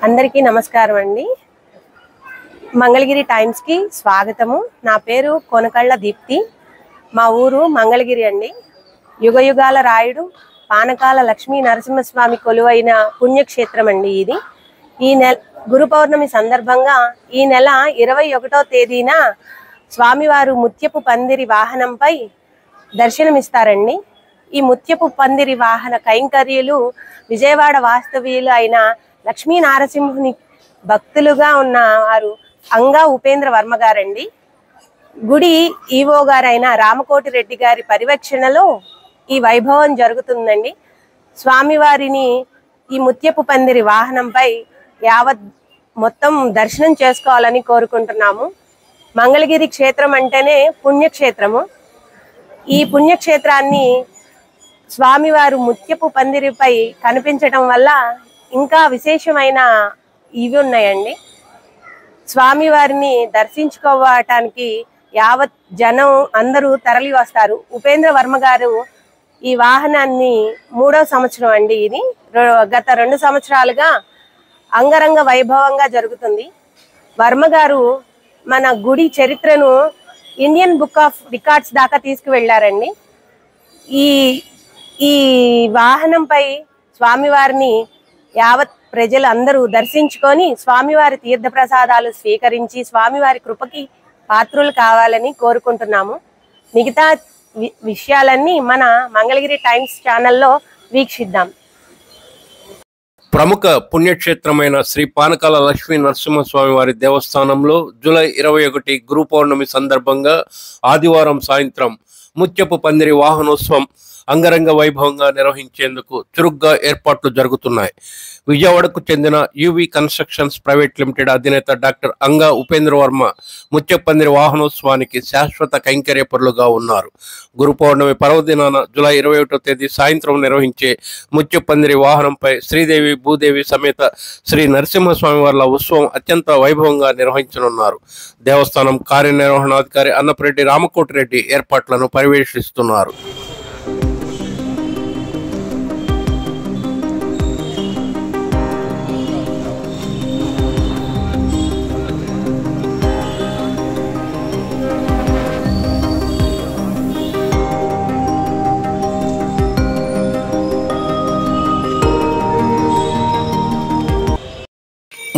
అందరికీ నమస్కారం అండి. మంగళగిరి టైమ్స్ కి స్వాగతము. నా పేరు కొనకళ్ళ దీప్తి. మా ఊరు మంగళగిరి అండి. యుగయుగాల రాయుడు పానకాల లక్ష్మీ నరసింహస్వామి కొలువైన పుణ్యక్షేత్రం అండి ఇది. ఈ నెల గురు పౌర్ణమి సందర్భంగా ఈ నెల 21వ తేదీన స్వామివారు ముత్యపు పందిరి వాహనంపై దర్శనమిస్తారండి. ఈ ముత్యపు పందిరి వాహన కైంకర్యులు విజయవాడ వాస్తవ్యులు అయిన లక్ష్మీ నారసింహుని భక్తులుగా ఉన్న వారు అంగా ఉపేంద్ర వర్మ గారండి. గుడి ఈవో గారైన రామకోటి రెడ్డి గారి పరిరక్షణలో ఈ వైభవం జరుగుతుందండి. స్వామివారిని ఈ ముత్యపు పందిరి వాహనంపై యావత్ మొత్తం దర్శనం చేసుకోవాలని కోరుకుంటున్నాము. మంగళగిరి క్షేత్రం అంటేనే పుణ్యక్షేత్రము. ఈ పుణ్యక్షేత్రాన్ని స్వామివారు ముత్యపు పందిరిపై కనిపించడం వల్ల ఇంకా విశేషమైన ఇవి ఉన్నాయండి. స్వామివారిని దర్శించుకోవటానికి యావత్ జనం అందరూ తరలి వస్తారు. ఉపేంద్ర వర్మ గారు ఈ వాహనాన్ని 3వ సంవత్సరం అండి. ఇది గత 2 సంవత్సరాలుగా అంగరంగ వైభవంగా జరుగుతుంది. వర్మ గారు మన గుడి చరిత్రను ఇండియన్ బుక్ ఆఫ్ రికార్డ్స్ దాకా తీసుకువెళ్ళారండి. ఈ వాహనంపై స్వామివారిని యావత్ ప్రజలు అందరూ దర్శించుకొని స్వామివారి తీర్థ ప్రసాదాలు స్వీకరించి స్వామివారి కృపకి పాత్రులు కావాలని కోరుకుంటున్నాము. మిగతా విషయాలన్నీ మన మంగళగిరి టైమ్స్ ఛానల్లో వీక్షిద్దాం. ప్రముఖ పుణ్యక్షేత్రమైన శ్రీ పానకాల లక్ష్మీ నరసింహస్వామి వారి దేవస్థానంలో జూలై 21 గురు పౌర్ణమి సందర్భంగా ఆదివారం సాయంత్రం ముత్యపు పందిరి వాహనోత్సవం అంగరంగ వైభవంగా నిర్వహించేందుకు చురుగ్గా ఏర్పాట్లు జరుగుతున్నాయి. విజయవాడకు చెందిన యువి కన్స్ట్రక్షన్స్ ప్రైవేట్ లిమిటెడ్ అధినేత డాక్టర్ అంగా ఉపేంద్ర వర్మ ముత్యపందిరి వాహనోత్సవానికి శాశ్వత కైంకర్యపరులుగా ఉన్నారు. గురు పౌర్ణమి పర్వదినాన జూలై 21వ తేదీ సాయంత్రం నిర్వహించే ముత్యపందిరి వాహనంపై శ్రీదేవి భూదేవి సమేత శ్రీ నరసింహస్వామి వార్ల ఉత్సవం అత్యంత వైభవంగా నిర్వహించనున్నారు. దేవస్థానం కార్యనిర్వహణాధికారి అన్నపరెడ్డి రామకోటి రెడ్డి ఏర్పాట్లను పర్యవేక్షిస్తున్నారు.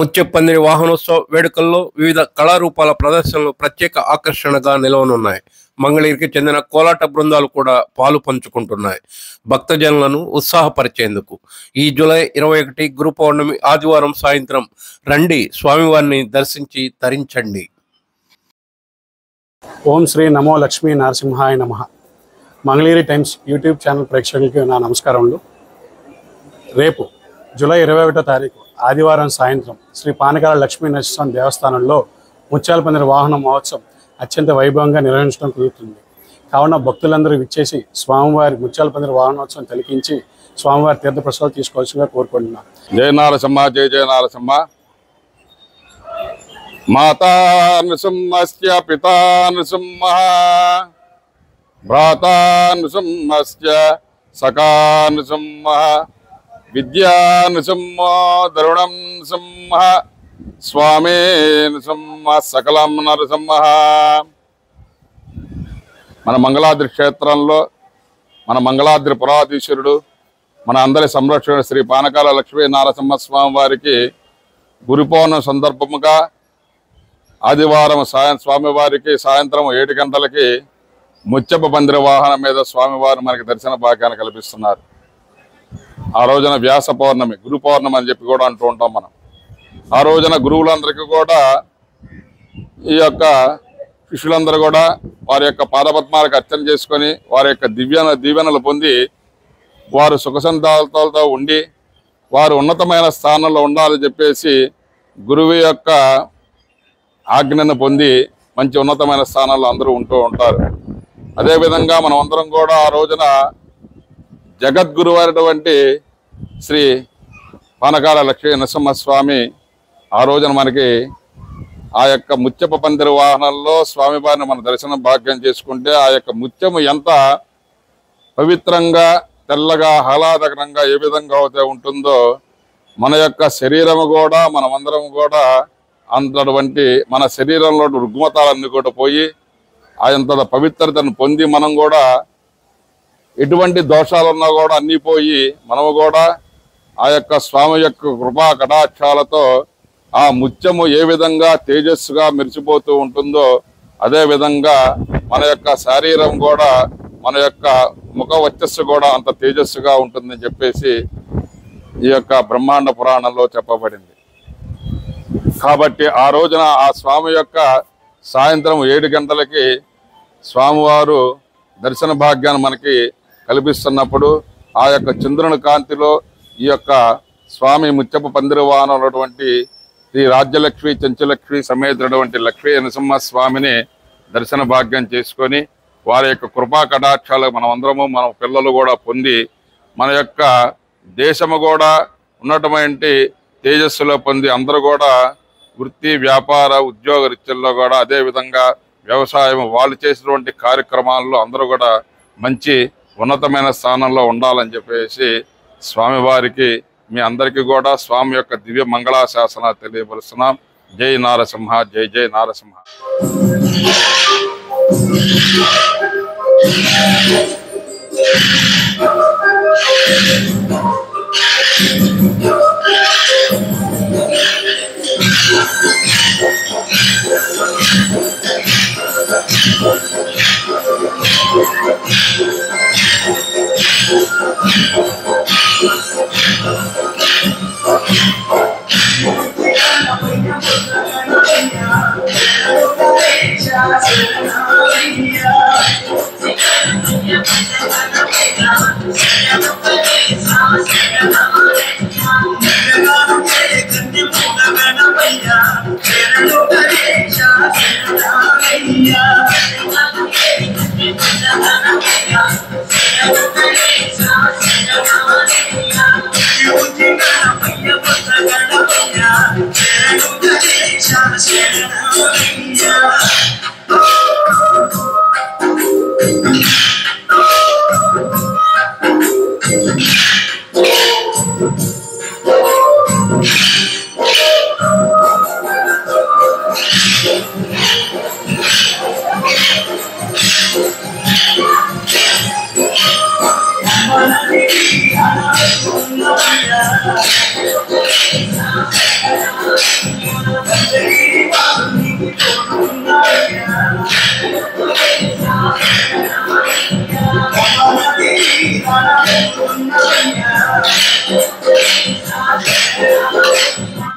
ముత్యపందిరి వాహనోత్సవ వేడుకల్లో వివిధ కళారూపాల ప్రదర్శనలు ప్రత్యేక ఆకర్షణగా నిలవనున్నాయి. మంగళగిరికి చెందిన కోలాట బృందాలు కూడా పాలు పంచుకుంటున్నాయి. భక్తజనులను ఉత్సాహపరిచేందుకు ఈ జూలై 21 గురు పౌర్ణమి ఆదివారం సాయంత్రం రండి, స్వామివారిని దర్శించి తరించండి. ఓం శ్రీ నమో లక్ష్మీ నరసింహాయ నమః. మంగళగిరి టైమ్స్ యూట్యూబ్ ఛానల్ ప్రేక్షకులకి నా నమస్కారములు. రేపు జూలై 21వ తారీఖు ఆదివారం సాయంత్రం శ్రీ పానకాల లక్ష్మీ నరసింహస్వామి దేవస్థానంలో ముత్యాల పందిరి వాహన మహోత్సవం అత్యంత వైభవంగా నిర్వహించడం కుదురుతుంది. కావున భక్తులందరూ విచ్చేసి స్వామివారి ముత్యాల పందిరి వాహనోత్సవం తిలకించి స్వామివారి తీర్థప్రసాదాలు తీసుకోవాల్సిందిగా కోరుకుంటున్నాం. జయ నారసింహ, జయ జయ నారసింహ. మాతా నృసింహస్య పితా నృసింహ, భ్రాతా నృసింహస్య సఖా నృసింహ, విద్యా నృసింహ, దరుణం నృసింహ, స్వామి నృసింహ, సకలం నరసింహ. మన మంగళాద్రి క్షేత్రంలో మన మంగళాద్రి పురాధీశ్వరుడు మన అందరి సంరక్షణ శ్రీ పానకాల లక్ష్మీ నరసింహస్వామి వారికి గురు పౌర్ణమి సందర్భముగా ఆదివారం స్వామివారికి సాయంత్రం 7 గంటలకి ముత్యపు పందిరి వాహనం మీద స్వామివారు మనకి దర్శన భాగ్యాన్ని కల్పిస్తున్నారు. ఆ రోజున వ్యాస పౌర్ణమి, గురు పౌర్ణమి అని చెప్పి కూడా అంటూ ఉంటాం మనం. ఆ రోజున గురువులందరికీ కూడా ఈ యొక్క శిష్యులందరూ కూడా వారి యొక్క పాదపద్మాలకు అర్చన చేసుకొని వారి యొక్క దీవెనలు పొంది వారు సుఖ సంతాలతో ఉండి వారు ఉన్నతమైన స్థానంలో ఉండాలని చెప్పేసి గురువు యొక్క ఆజ్ఞను పొంది మంచి ఉన్నతమైన స్థానాల్లో అందరూ ఉంటూ ఉంటారు. అదేవిధంగా మనం అందరం కూడా ఆ రోజున జగద్గురు అయినటువంటి శ్రీ పానకాల లక్ష్మీ నరసింహస్వామి ఆ రోజున మనకి ఆ యొక్క ముత్యపు పందిరి వాహనంలో స్వామివారిని మన దర్శనం భాగ్యం చేసుకుంటే ఆ యొక్క ముత్యము ఎంత పవిత్రంగా తెల్లగా ఆహ్లాదకరంగా ఏ విధంగా అయితే ఉంటుందో మన యొక్క శరీరము కూడా మనమందరం కూడా అంతటువంటి మన శరీరంలో రుగ్మతాలన్నీ కూడా పోయి అంత పవిత్రతను పొంది మనం కూడా ఎటువంటి దోషాలున్నా కూడా అన్నీ పోయి మనము కూడా ఆ యొక్క స్వామి యొక్క కృపా కటాక్షాలతో ఆ ముత్యము ఏ విధంగా తేజస్సుగా మెరిసిపోతూ ఉంటుందో అదే విధంగా మన యొక్క శరీరం కూడా మన యొక్క ముఖ వర్చస్సు కూడా అంత తేజస్సుగా ఉంటుందని చెప్పేసి ఈ యొక్క బ్రహ్మాండ పురాణంలో చెప్పబడింది. కాబట్టి ఆ రోజున ఆ స్వామి యొక్క సాయంత్రం 7 గంటలకి స్వామివారు దర్శన భాగ్యాన్ని మనకి కల్పిస్తున్నప్పుడు ఆ యొక్క చంద్రుని కాంతిలో ఈ యొక్క స్వామి ముత్యపు పందిరి వాహనం ఉన్నటువంటి శ్రీ రాజ్యలక్ష్మి చెంచులక్ష్మి సమేతుడటువంటి లక్ష్మీ నరసింహ స్వామిని దర్శన భాగ్యం చేసుకొని వారి యొక్క కృపా కటాక్షాలు మనమందరము మన పిల్లలు కూడా పొంది మన యొక్క దేశము కూడా ఉన్నటువంటి తేజస్సులో పొంది అందరూ కూడా వృత్తి వ్యాపార ఉద్యోగ రీత్యాల్లో కూడా అదేవిధంగా వ్యవసాయం వాళ్ళు చేసినటువంటి కార్యక్రమాల్లో అందరూ కూడా మంచి ఉన్నతమైన స్థానంలో ఉండాలని చెప్పేసి స్వామివారికి మీ అందరికీ కూడా స్వామి యొక్క దివ్య మంగళాశాసన తెలియపరుస్తున్నాం. జై నారసింహ, జై జై నారసింహ.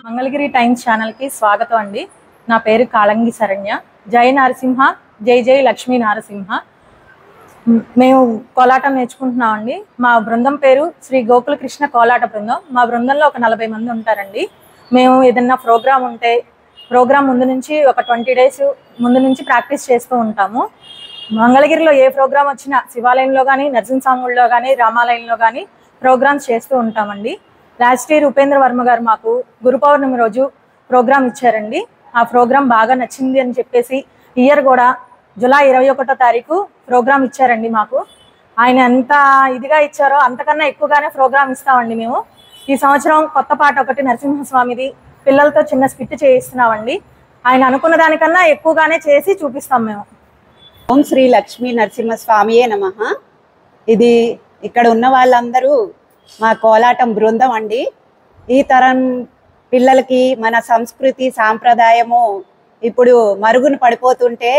మంగళగిరి టైమ్స్ ఛానల్కి స్వాగతం అండి. నా పేరు కాళంగి శరణ్య. జై నరసింహ, జై జై లక్ష్మీ నరసింహ. మేము కోలాటం నేర్చుకుంటున్నామండి. మా బృందం పేరు శ్రీ గోకుల కృష్ణ కోలాట బృందం. మా బృందంలో ఒక 40 మంది ఉంటారండి. మేము ఏదన్నా ప్రోగ్రామ్ ఉంటే ప్రోగ్రామ్ ముందు నుంచి ఒక 20 డేస్ ముందు నుంచి ప్రాక్టీస్ చేస్తూ ఉంటాము. మంగళగిరిలో ఏ ప్రోగ్రామ్ వచ్చినా శివాలయంలో కానీ, నరసింహస్వాముల్లో కానీ, రామాలయంలో కానీ ప్రోగ్రామ్స్ చేస్తూ ఉంటామండి. లాస్ట్ ఇయర్ ఉపేంద్ర వర్మ గారు మాకు గురు పౌర్ణమి రోజు ప్రోగ్రామ్ ఇచ్చారండి. ఆ ప్రోగ్రామ్ బాగా నచ్చింది అని చెప్పేసి ఇయర్ కూడా జూలై 21వ తారీఖు ప్రోగ్రామ్ ఇచ్చారండి మాకు. ఆయన ఎంత ఇదిగా ఇచ్చారో అంతకన్నా ఎక్కువగానే ప్రోగ్రామ్ ఇస్తామండి మేము. ఈ సంవత్సరం కొత్త పాట ఒకటి నరసింహస్వామిది పిల్లలతో చిన్న స్కిట్ చేయిస్తున్నామండి. ఆయన అనుకున్న దానికన్నా ఎక్కువగానే చేసి చూపిస్తాం మేము. ఓం శ్రీ లక్ష్మీ నరసింహస్వామియే నమః. ఇది ఇక్కడ ఉన్న వాళ్ళందరూ మా కోలాటం బృందం అండి. ఈ తరం పిల్లలకి మన సంస్కృతి సాంప్రదాయము ఇప్పుడు మరుగున పడిపోతుంటే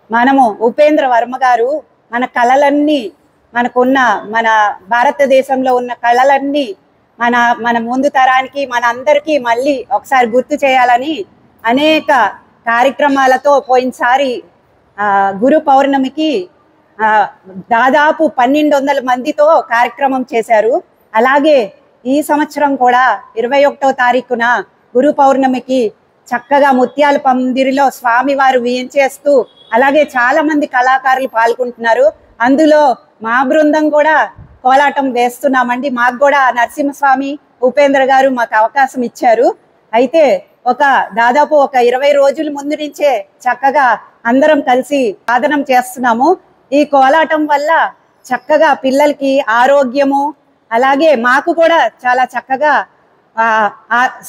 మనము ఉపేంద్ర వర్మ గారు మన కళలన్నీ మన భారతదేశంలో ఉన్న కళలన్నీ మన ముందు తరానికి మన అందరికీ మళ్ళీ ఒకసారి గుర్తు చేయాలని అనేక కార్యక్రమాలతో పోయినసారి గురు పౌర్ణమికి దాదాపు 1200 మందితో కార్యక్రమం చేశారు. అలాగే ఈ సంవత్సరం కూడా 21వ తారీఖున గురు పౌర్ణమికి చక్కగా ముత్యాల పందిరిలో స్వామివారు వేయించేస్తూ అలాగే చాలా మంది కళాకారులు పాల్గొంటున్నారు. అందులో మా బృందం కూడా కోలాటం వేస్తున్నామండి. మాకు కూడా నరసింహస్వామి ఉపేంద్ర గారు మాకు అవకాశం ఇచ్చారు. అయితే దాదాపు ఒక 20 రోజుల ముందు నుంచే చక్కగా అందరం కలిసి సాధనం చేస్తున్నాము. ఈ కోలాటం వల్ల చక్కగా పిల్లలకి ఆరోగ్యము, అలాగే మాకు కూడా చాలా చక్కగా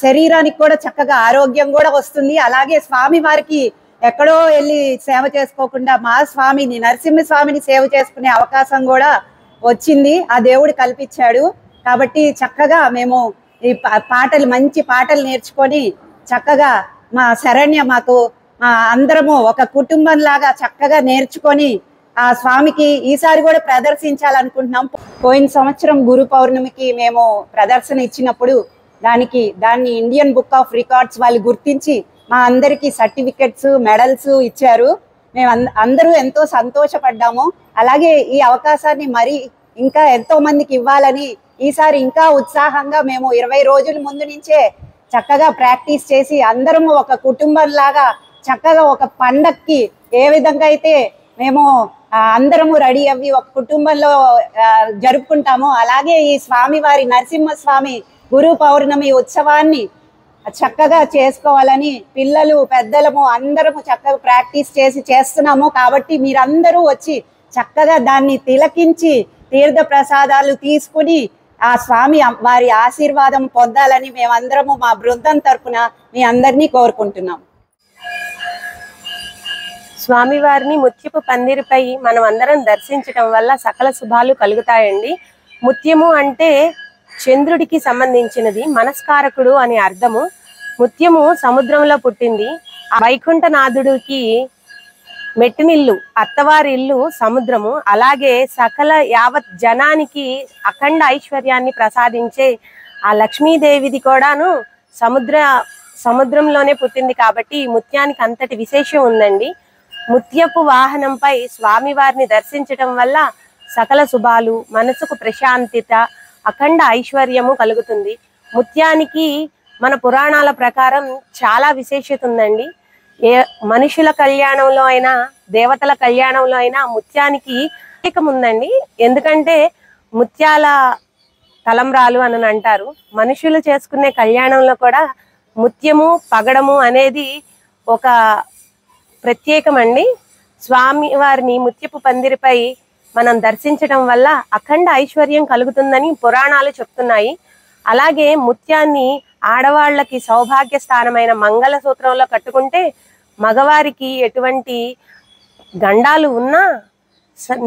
శరీరానికి కూడా చక్కగా ఆరోగ్యం కూడా వస్తుంది. అలాగే స్వామి వారికి ఎక్కడో వెళ్ళి సేవ చేసుకోకుండా మా స్వామిని, నరసింహస్వామిని సేవ చేసుకునే అవకాశం కూడా వచ్చింది, ఆ దేవుడు కల్పించాడు. కాబట్టి చక్కగా మేము ఈ పాటలు, మంచి పాటలు నేర్చుకొని చక్కగా మా శరణ్య మాకు అందరము ఒక కుటుంబం లాగా చక్కగా నేర్చుకొని ఆ స్వామికి ఈసారి కూడా ప్రదర్శించాలనుకుంటున్నాం. పోయిన సంవత్సరం గురు పౌర్ణమికి మేము ప్రదర్శన ఇచ్చినప్పుడు దాన్ని ఇండియన్ బుక్ ఆఫ్ రికార్డ్స్ వాళ్ళు గుర్తించి మా అందరికీ సర్టిఫికెట్స్, మెడల్స్ ఇచ్చారు. మేము అందరూ ఎంతో సంతోషపడ్డాము. అలాగే ఈ అవకాశాన్ని మరి ఇంకా ఎంతో మందికి ఇవ్వాలని ఈసారి ఇంకా ఉత్సాహంగా మేము 20 రోజుల ముందు నుంచే చక్కగా ప్రాక్టీస్ చేసి అందరము ఒక కుటుంబం లాగా చక్కగా ఒక పండక్కి ఏ విధంగా అయితే మేము అందరము రెడీ అవ్వి ఒక కుటుంబంలో జరుపుకుంటాము, అలాగే ఈ స్వామివారి నరసింహస్వామి గురు పౌర్ణమి ఉత్సవాన్ని చక్కగా చేసుకోవాలని పిల్లలు, పెద్దలము అందరము చక్కగా ప్రాక్టీస్ చేస్తున్నాము. కాబట్టి మీరందరూ వచ్చి చక్కగా దాన్ని తిలకించి తీర్థ ప్రసాదాలు తీసుకుని ఆ స్వామి వారి ఆశీర్వాదం పొందాలని మేమందరము మా బృందం తరపున మీ అందరినీ కోరుకుంటున్నాం. స్వామివారిని ముత్యపు పందిరిపై మనం అందరం దర్శించటం వల్ల సకల శుభాలు కలుగుతాయండి. ముత్యము అంటే చంద్రుడికి సంబంధించినది, మనస్కారకుడు అని అర్థము. ముత్యము సముద్రంలో పుట్టింది. వైకుంఠనాథుడికి మెట్టినిల్లు, అత్తవారి ఇల్లు సముద్రము. అలాగే సకల యావత్ జనానికి అఖండ ఐశ్వర్యాన్ని ప్రసాదించే ఆ లక్ష్మీదేవిది కూడాను సముద్రంలోనే పుట్టింది. కాబట్టి ఈ ముత్యానికి అంతటి విశేషం ఉందండి. ముత్యపు వాహనంపై స్వామివారిని దర్శించటం వల్ల సకల శుభాలు, మనసుకు ప్రశాంతత, అఖండ ఐశ్వర్యము కలుగుతుంది. ముత్యానికి మన పురాణాల ప్రకారం చాలా విశేషత ఉందండి. ఏ మనుషుల కళ్యాణంలో అయినా, దేవతల కళ్యాణంలో అయినా ముత్యానికి ప్రత్యేకం ఉందండి. ఎందుకంటే ముత్యాల తలంబ్రాలు అని అంటారు. మనుషులు చేసుకునే కళ్యాణంలో కూడా ముత్యము, పగడము అనేది ఒక ప్రత్యేకమండి. స్వామి వారిని ముత్యపు పందిరిపై మనం దర్శించడం వల్ల అఖండ ఐశ్వర్యం కలుగుతుందని పురాణాలు చెప్తున్నాయి. అలాగే ముత్యాన్ని ఆడవాళ్ళకి సౌభాగ్య స్థానమైన మంగళసూత్రంలో కట్టుకుంటే మగవారికి ఎటువంటి గండాలు ఉన్నా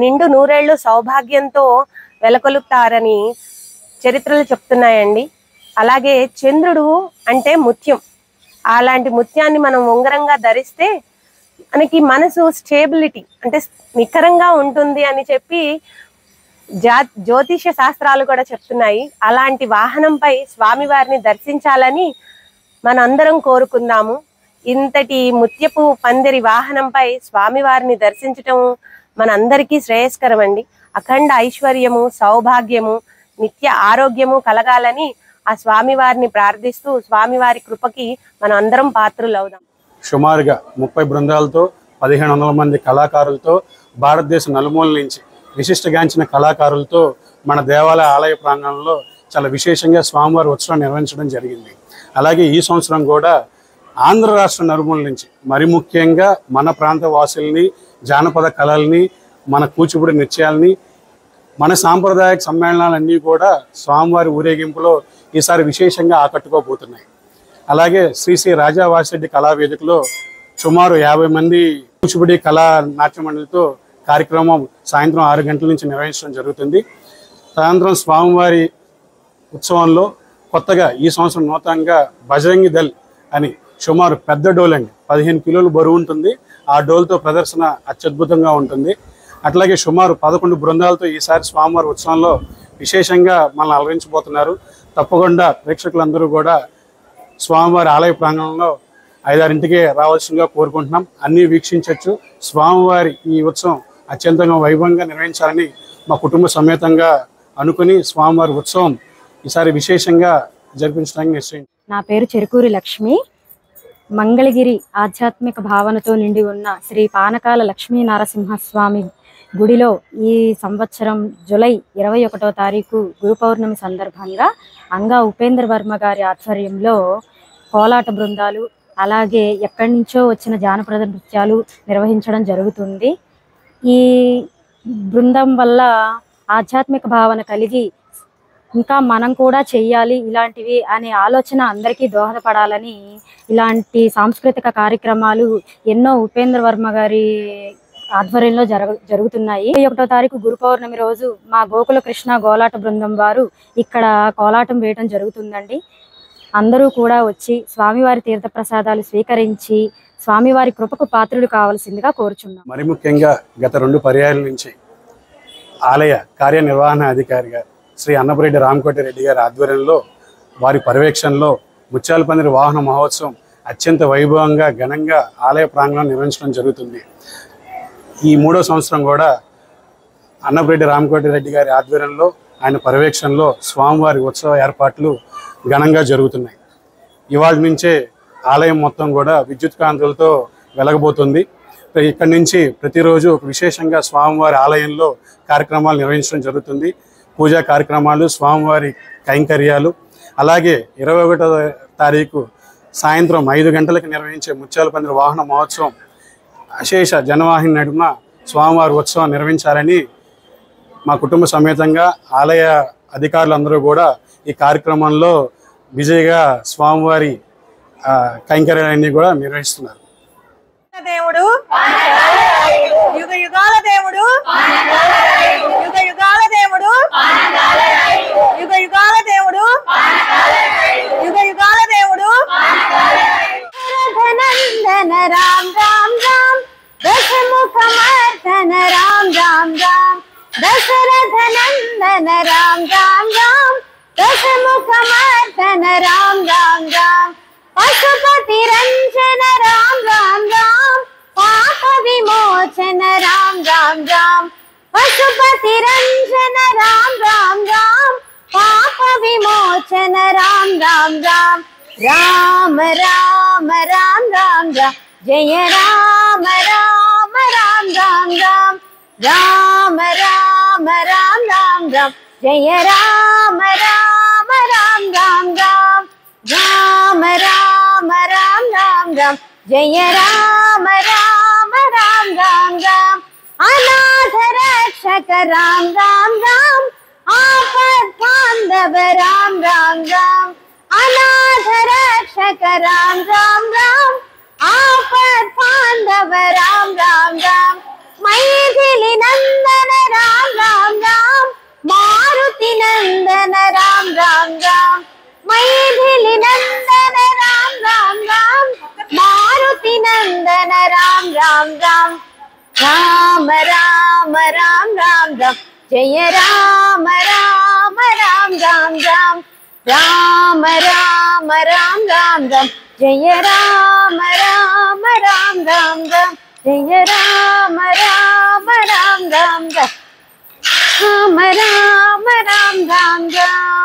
నిండు నూరేళ్లు సౌభాగ్యంతో వెలకొలుపుతారని చరిత్రలు చెప్తున్నాయండి. అలాగే చంద్రుడు అంటే ముత్యం. అలాంటి ముత్యాన్ని మనం ఉంగరంగా ధరిస్తే మనకి మనసు స్టేబిలిటీ అంటే నికరంగా ఉంటుంది అని చెప్పి జ్యోతిష శాస్త్రాలు కూడా చెప్తున్నాయి. అలాంటి వాహనంపై స్వామివారిని దర్శించాలని మనందరం కోరుకుందాము. ఇంతటి ముత్యపు పందిరి వాహనంపై స్వామివారిని దర్శించటం మనందరికీ శ్రేయస్కరం అండి. అఖండ ఐశ్వర్యము, సౌభాగ్యము, నిత్య ఆరోగ్యము కలగాలని ఆ స్వామివారిని ప్రార్థిస్తూ స్వామివారి కృపకి మనం అందరం పాత్రులు అవుదాం. సుమారుగా 30 బృందాలతో 1500 మంది కళాకారులతో భారతదేశ నలుమూల నుంచి విశిష్టగాంచిన కళాకారులతో మన దేవాలయ ఆలయ ప్రాంగణంలో చాలా విశేషంగా స్వామివారి ఉత్సవం నిర్వహించడం జరిగింది. అలాగే ఈ సంవత్సరం కూడా ఆంధ్ర రాష్ట్ర నలుమూల నుంచి మరి ముఖ్యంగా మన ప్రాంత వాసుల్ని, జానపద కళల్ని, మన కూచిపూడి నృత్యాలని, మన సాంప్రదాయక సమ్మేళనాలన్నీ కూడా స్వామివారి ఊరేగింపులో ఈసారి విశేషంగా ఆకట్టుకోబోతున్నాయి. అలాగే శ్రీ రాజా వాసిరెడ్డి కళావేదికలో సుమారు 50 మంది కూచిపూడి కళా నాట్య మండలితో కార్యక్రమం సాయంత్రం 6 గంటల నుంచి నిర్వహించడం జరుగుతుంది. సాయంత్రం స్వామివారి ఉత్సవంలో కొత్తగా ఈ సంవత్సరం నూతనంగా బజరంగి దళ్ అని సుమారు పెద్ద డోల్ అండి, 15 కిలోలు బరువు ఉంటుంది. ఆ డోల్తో ప్రదర్శన అత్యద్భుతంగా ఉంటుంది. అట్లాగే సుమారు 11 బృందాలతో ఈసారి స్వామివారి ఉత్సవంలో విశేషంగా మనల్ని అలరించబోతున్నారు. తప్పకుండా ప్రేక్షకులందరూ కూడా స్వామివారి ఆలయ ప్రాంగణంలో 5-6ంటికే రావాల్సిందిగా కోరుకుంటున్నాం. అన్నీ వీక్షించవచ్చు. స్వామివారి ఈ ఉత్సవం అత్యంతంగా వైభవంగా నిర్వహించాలని మా కుటుంబ సమేతంగా అనుకుని స్వామివారి ఉత్సవం ఈసారి విశేషంగా జరిపించడానికి నిశ్చయించాం. నా పేరు చెరుకూరి లక్ష్మి. మంగళగిరి ఆధ్యాత్మిక భావనతో నిండి ఉన్న శ్రీ పానకాల లక్ష్మీ నరసింహస్వామి గుడిలో ఈ సంవత్సరం జూలై 21వ తారీఖు గురు పౌర్ణమి సందర్భంగా అంగా ఉపేంద్ర వర్మ గారి ఆధ్వర్యంలో కోలాట బృందాలు, అలాగే ఎక్కడి నుంచో వచ్చిన జానపద నృత్యాలు నిర్వహించడం జరుగుతుంది. ఈ బృందం వల్ల ఆధ్యాత్మిక భావన కలిగి ఇంకా మనం కూడా చెయ్యాలి ఇలాంటివి అనే ఆలోచన అందరికీ దోహదపడాలని ఇలాంటి సాంస్కృతిక కార్యక్రమాలు ఎన్నో ఉపేంద్ర వర్మ గారి ఆధ్వర్యంలో జరుగుతున్నాయి. 21వ తారీఖు గురు పౌర్ణమి రోజు మా గోకుల కృష్ణ గోలాట బృందం వారు ఇక్కడ కోలాటం వేయటం జరుగుతుందండి. అందరూ కూడా వచ్చి స్వామివారి తీర్థప్రసాదాలు స్వీకరించి స్వామివారి కృపకు పాత్రులు కావాల్సిందిగా కోరుచున్నాం. మరి ముఖ్యంగా గత 2 పర్యాయాల నుంచి ఆలయ కార్యనిర్వహణ అధికారిగా శ్రీ అన్నపురెడ్డి రామకోటిరెడ్డి గారి ఆధ్వర్యంలో వారి పర్యవేక్షణలో ముత్యాల పందిరి వాహన మహోత్సవం అత్యంత వైభవంగా ఘనంగా ఆలయ ప్రాంగణం నిర్వహించడం జరుగుతుంది. ఈ 3వ సంవత్సరం కూడా అన్నపురెడ్డి రామకోటిరెడ్డి గారి ఆధ్వర్యంలో ఆయన పర్యవేక్షణలో స్వామివారి ఉత్సవ ఏర్పాట్లు ఘనంగా జరుగుతున్నాయి. ఇవాళ నుంచే ఆలయం మొత్తం కూడా విద్యుత్ కాంతులతో వెలగబోతుంది. ఇక్కడి నుంచి ప్రతిరోజు ఒక విశేషంగా స్వామివారి ఆలయంలో కార్యక్రమాలు నిర్వహించడం జరుగుతుంది. పూజా కార్యక్రమాలు, స్వామివారి కైంకర్యాలు, అలాగే 21వ తారీఖు సాయంత్రం 5 గంటలకు నిర్వహించే ముత్యాల పందిరి వాహన మహోత్సవం అశేష జనవాహిని నడుమ స్వామివారి ఉత్సవం నిర్వహించాలని మా కుటుంబ సమేతంగా ఆలయ అధికారులందరూ కూడా ఈ కార్యక్రమంలో బిజీగా స్వామివారి కైంకర్యాలన్నీ కూడా నిర్వహిస్తున్నారు. దేవుడు యుగ యుగాల దేవుడు యుగ యుగాల దేవుడు యుగ యుగాల దేవుడు యుగ యుగాల దేవుడు నందన రామ్ రామ్ రామ్ దశముఖమర్దన రామ్ రామ్ రామ్ దశరథ నందన రామ్ రామ్ రామ్ దశముఖమర్దన రామ్ రామ్ రామ్ పశుపతి రంజన రామ్ రామ్ రామ్ పాప విమోచన రామ్ రామ్ రామ్ పశుపతి రంజన రామ్ రామ్ రామ్ పాప విమోచన రామ్ రామ్ రామ్ రామ రామ రామ్ రామ్ రామ్ జయ రామ రామ రామ్ రామ్ రామ్ రామ రామ రామ్ రామ్ రామ్ జయ రామ రామ రామ్ రామ్ రామ్ రామ రామ రామ్ రామ్ రామ్ జయ రామ రామ రామ్ రామ్ రామ్ అనాథ రక్షక రామ్ రామ్ రామ్ ఆపద్ బాంధవ రామ్ రామ్ రామ్ అనాథ రక్షక రామ్ రామ్ రామ్ ఆపద్ బాంధవ రామ్ రామ్ రామ్ మైథిలి నందన రామ్ రామ్ రామ్ మారుతి నందన రామ్ రామ్ రామ్ మైథిలి నందన రామ్ రామ్ రామ్ మారుతి నందన రామ్ రామ్ రామ్ రామ రామ రామ్ రామ్ రామ్ జయ రామ రామ రామ్ రామ్ రామ్ రామ రామ రామ్ రామ్ రామ్ జయ రామ రామ రామ్ రామ్ రామ్ జయ రామ రామ రామ్ రామ్ రామ్ రామ రామ రామ్ రామ్ రామ్